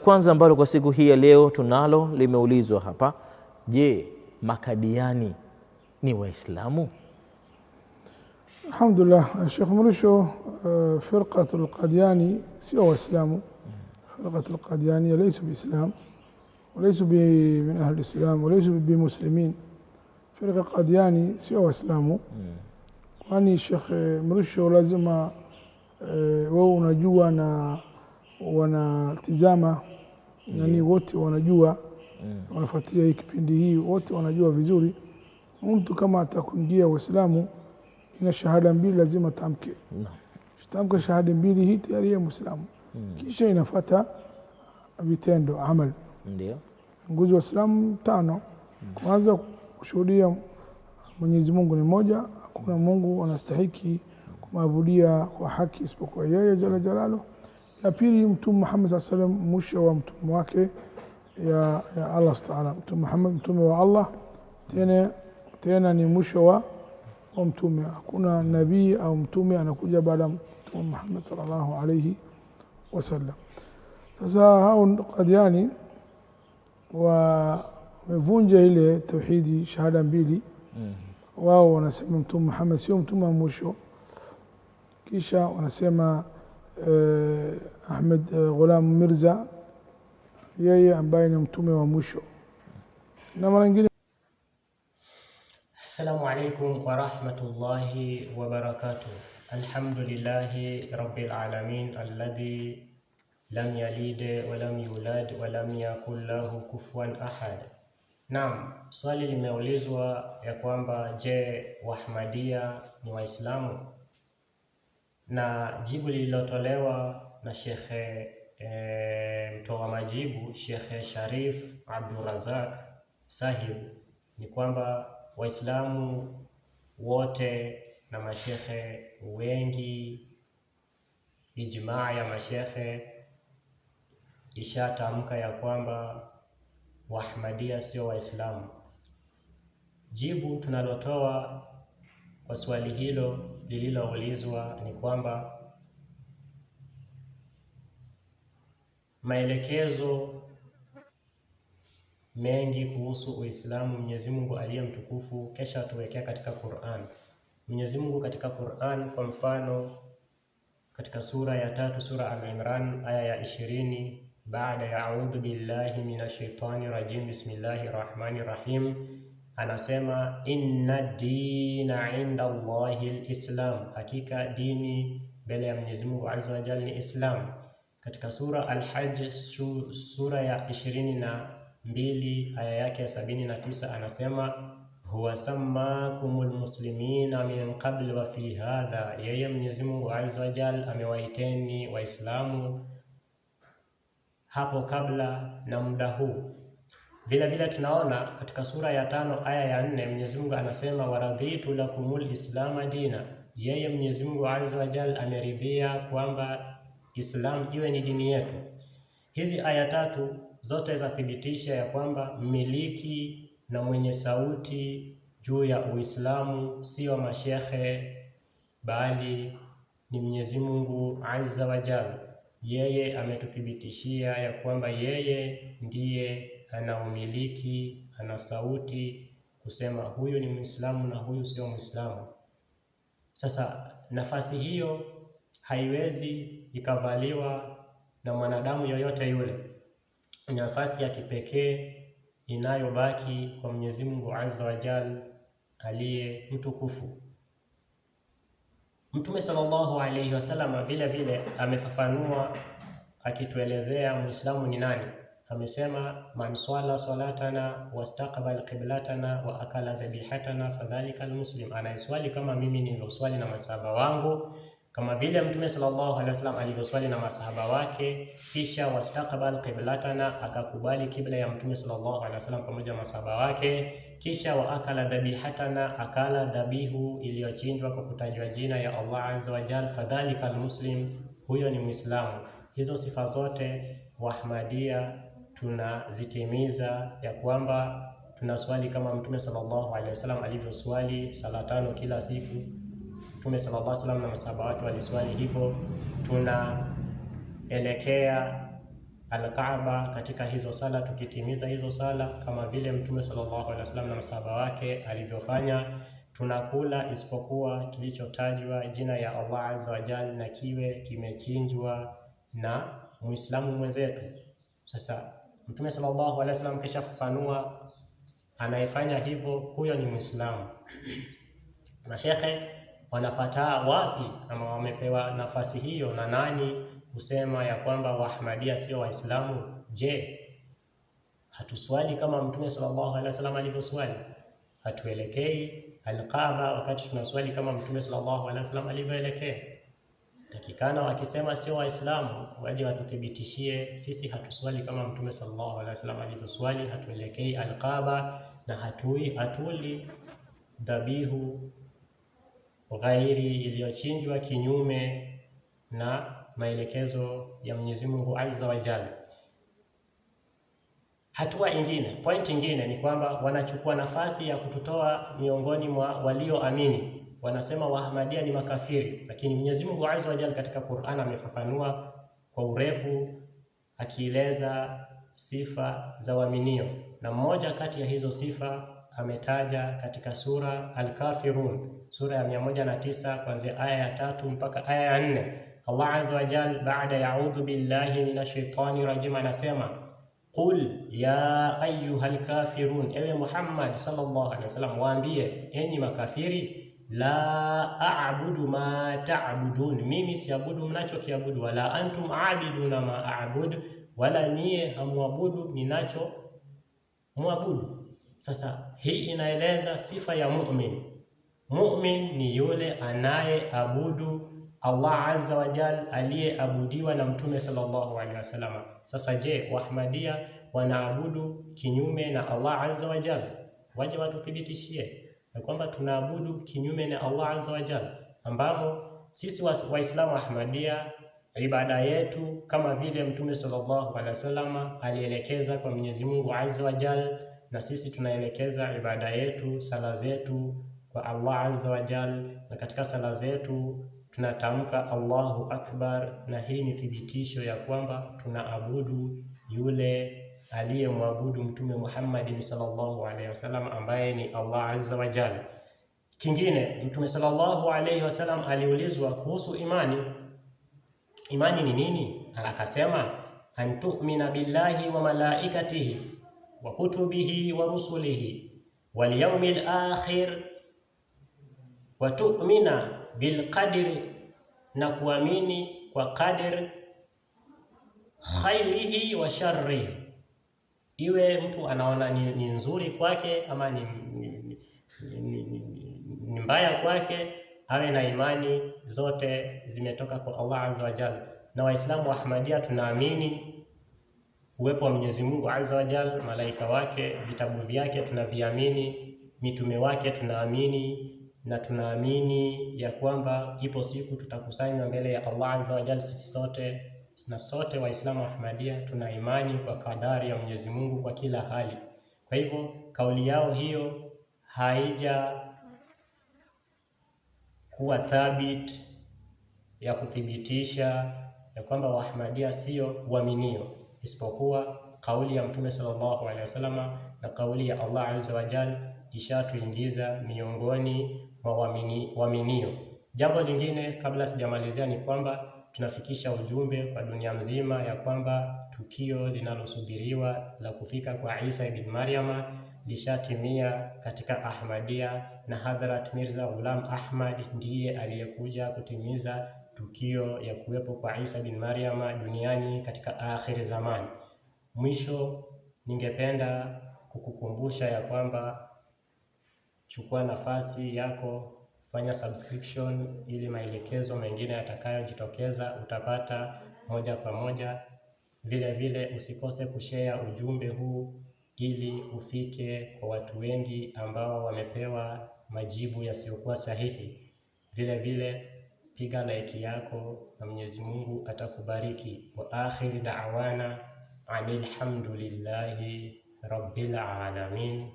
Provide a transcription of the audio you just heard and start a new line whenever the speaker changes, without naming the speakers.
Kwanza ambalo kwa siku hii ya leo tunalo limeulizwa hapa, je, makadiani ni Waislamu?
Alhamdulillah, Sheikh Mrisho, firqatul Qadiani sio Waislamu. Firqatul Qadiani laysu biislam walaysu min ahli islam walaysu bimuslimin. Firqa Qadiani sio Waislamu. Kwani Sheikh Mrisho lazima wao unajua na wanatizama nani wote wanajua, wanafuatia hii kipindi hii wote wanajua vizuri, mtu kama atakuingia Uislamu ina shahada mbili lazima tamke. Tamke shahada mbili hii tayari ya Muislamu. Kisha inafuata vitendo, amal.
Ndio
Nguzo wa Uislamu 5. Kwanza kushuhudia Mwenyezi Mungu ni mmoja, hakuna Mungu anastahiki kumwabudia kwa haki isipokuwa yeye jalla jalaluhu. Ya pili, Mtume Muhammad sallallahu alaihi wasallam mwisho wa mtume wake ya Allah Ta'ala. Mtume Muhammad mtume wa Allah, tena ni mwisho wa mtume. Hakuna nabii au mtume anakuja baada ya Mtume Muhammad sallallahu alaihi wasallam. Sasa hao Qadiani wamevunja ile tauhidi shahada mbili. Wao wanasema Mtume Muhammad sio mtume wa mwisho, kisha wanasema Ahmed Ghulam Mirza yeye ambaye ni mtume wa mwisho na mara nyingine.
Assalamu alaykum wa rahmatullahi wa barakatuh. Alhamdulillahi rabbil alamin alladhi lam yalid wa lam yulad wa lam yakul lahu kufuwan ahad. Naam, swali limeulizwa ya kwamba je, Wahmadia ni Waislamu? Na jibu lililotolewa na Shekhe mtoa majibu Shekhe Sharif Abdurazak Sahib ni kwamba Waislamu wote na mashekhe wengi, ijmaa ya mashekhe ishatamka ya kwamba Wahmadia sio Waislamu. Jibu tunalotoa kwa swali hilo lililoulizwa ni kwamba maelekezo mengi kuhusu Uislamu Mwenyezi Mungu aliye mtukufu kesha tuwekea katika Qur'an. Mwenyezi Mungu katika Qur'an, kwa mfano katika sura ya 3 sura Al-Imran aya ya 20, baada ya a'udhu billahi minash shaitani rajim bismillahir rahmanir rahim, anasema inna dina inda Allahil Islam, hakika dini mbele ya Mwenyezi Mungu azza wa jalla ni Islam. Katika sura Al-Hajj sura ya 22 aya yake ya 79 anasema huwa sammakumul muslimina min qabl wa fi hadha, yeye Mwenyezi Mungu azza wa jalla amewaiteni Waislamu hapo kabla na muda huu. Vile vile tunaona katika sura ya 5 aya ya 4 Mwenyezi Mungu anasema waradhitu lakumul islama dina, yeye Mwenyezi Mungu azza wa jalla ameridhia kwamba Islam iwe ni dini yetu. Hizi aya 3 zote zathibitisha ya kwamba mmiliki na mwenye sauti juu ya Uislamu sio mashekhe, bali ni Mwenyezi Mungu azza wa jalla. Yeye ametuthibitishia ya kwamba yeye ndiye ana umiliki, ana sauti kusema huyu ni Muislamu na huyu sio Muislamu. Sasa nafasi hiyo haiwezi ikavaliwa na mwanadamu yoyote yule. Nafasi ya kipekee inayobaki kwa Mwenyezi Mungu azza wa jalla aliye mtukufu. Mtume sallallahu alayhi wasallam vile vile amefafanua akituelezea Muislamu ni nani. Amesema man swala salatana wastaqbal qiblatana wa akala dhabihatana fadhalika almuslim, anaiswali kama mimi nilivyoswali na masahaba wangu, kama vile Mtume sallallahu alaihi wasallam alivyoswali na masahaba wake, kisha wastaqbal qiblatana, akakubali kibla ya Mtume sallallahu alaihi wasallam pamoja na masahaba wake, kisha wa akala dhabihatana, akala dhabihu iliyochinjwa kwa kutajwa jina ya Allah azza wa jalla, fadhalika almuslim, huyo ni Muislamu. Hizo sifa zote Wahmadia tunazitimiza, ya kwamba tunaswali kama Mtume sallallahu alaihi wasallam alivyoswali sala 5 kila siku. Mtume sallallahu alaihi wasallam na masahaba wake waliswali hivyo. Tunaelekea Al-Kaaba katika hizo sala, tukitimiza hizo sala kama vile Mtume sallallahu alaihi wasallam na masahaba wake alivyofanya, tunakula isipokuwa kilichotajwa jina ya Allah azza wa jalla na kiwe kimechinjwa na Muislamu mwenzetu. Sasa Mtume sallallahu alaihi wasallam kisha fafanua, anayefanya hivyo huyo ni Muislamu. Mashekhe wanapata wapi ama wamepewa nafasi hiyo na nani kusema ya kwamba Waahmadia sio Waislamu? Je, hatuswali kama Mtume sallallahu alaihi wasallam alivyoswali? Hatuelekei Al-Kaaba wakati tunaswali kama Mtume sallallahu alaihi wasallam alivyoelekea? Takikana wakisema sio Waislamu waje watuthibitishie sisi hatuswali kama Mtume sallallahu alaihi wasallam alivyoswali, hatuelekei Al-Kaaba na hatuli dhabihu ghairi iliyochinjwa kinyume na maelekezo ya Mwenyezi Mungu Azza wa Jalla. Point ingine ni kwamba wanachukua nafasi ya kututoa miongoni mwa walioamini. Wanasema Waahmadia ni makafiri, lakini Mwenyezi Mungu Azza wa Jalla katika Qur'an amefafanua kwa urefu akieleza sifa za waaminio, na mmoja kati ya hizo sifa ametaja katika sura Al-Kafirun, sura ya 109 kuanzia aya ya 3 mpaka aya ya 4. Allah Azza wa Jalla baada ya a'udhu billahi minash shaitani rajim anasema, qul ya ayyuhal kafirun, ewe Muhammad sallallahu alaihi wasallam waambie enyi makafiri, la a'budu ma ta'budun, mimi siabudu mnachokiabudu, wala antum a'biduna ma a'bud, wala niye hamuabudu ninacho muabudu. Sasa hii inaeleza sifa ya mu'min. Mu'min ni yule anayeabudu Allah Azza wa Jalla aliyeabudiwa na Mtume sallallahu alaihi wasallam. Sasa je, Waahmadia wanaabudu kinyume na Allah Azza wa Jalla? Waje watuthibitishie na kwamba tunaabudu kinyume na Allah Azza wa Jalla, ambamo sisi Waislamu Ahmadia ibada yetu kama vile Mtume sallallahu alaihi wasallam alielekeza kwa Mwenyezi Mungu Azza wa Jalla, na sisi tunaelekeza ibada yetu, sala zetu kwa Allah Azza wa Jalla, na katika sala zetu tunatamka Allahu Akbar, na hii ni thibitisho ya kwamba tunaabudu yule aliyemwabudu Mtume Muhammad sallallahu alaihi wasallam ambaye ni Allah Azza wa Jalla. Kingine, Mtume sallallahu alaihi wasallam aliulizwa kuhusu imani. Imani ni nini? Akasema, antu'mina billahi wa malaikatihi wa kutubihi wa rusulihi wal yawmil akhir wa tu'mina bil qadri, na kuamini kwa qadri khairihi wa sharrihi, iwe mtu anaona ni nzuri kwake ama ni mbaya kwake, awe na imani zote zimetoka kwa Allah Azza wa Jalla. Na Waislamu wa Ahmadia tunaamini uwepo wa Mwenyezi Mungu Azza wa Jalla, malaika wake, vitabu vyake tunaviamini, mitume wake tunaamini, na tunaamini ya kwamba ipo siku tutakusanywa mbele ya Allah Azza wa Jalla sisi sote. Na sote Waislamu Ahmadia tuna imani kwa kadari ya Mwenyezi Mungu kwa kila hali. Kwa hivyo kauli yao hiyo haija kuwa thabit ya kuthibitisha ya kwamba Waahmadia sio waaminio, isipokuwa kauli ya Mtume sallallahu alaihi wasallam na kauli ya Allah Azza wa Jalla ishatuingiza miongoni mwa waaminio. Jambo lingine kabla sijamalizia ni kwamba tunafikisha ujumbe kwa dunia mzima ya kwamba tukio linalosubiriwa la kufika kwa Isa ibn Maryama lishatimia katika Ahmadia, na Hadhrat Mirza Ghulam Ahmad ndiye aliyekuja kutimiza tukio ya kuwepo kwa Isa ibn Maryama duniani katika akhir zamani. Mwisho, ningependa kukukumbusha ya kwamba chukua nafasi yako, fanya subscription ili maelekezo mengine yatakayojitokeza utapata moja kwa moja. Vile vile usikose kushare ujumbe huu ili ufike kwa watu wengi ambao wamepewa majibu yasiyokuwa sahihi. Vile vile piga like yako na Mwenyezi Mungu atakubariki. Wa akhir da'wana alhamdulillahi rabbil alamin.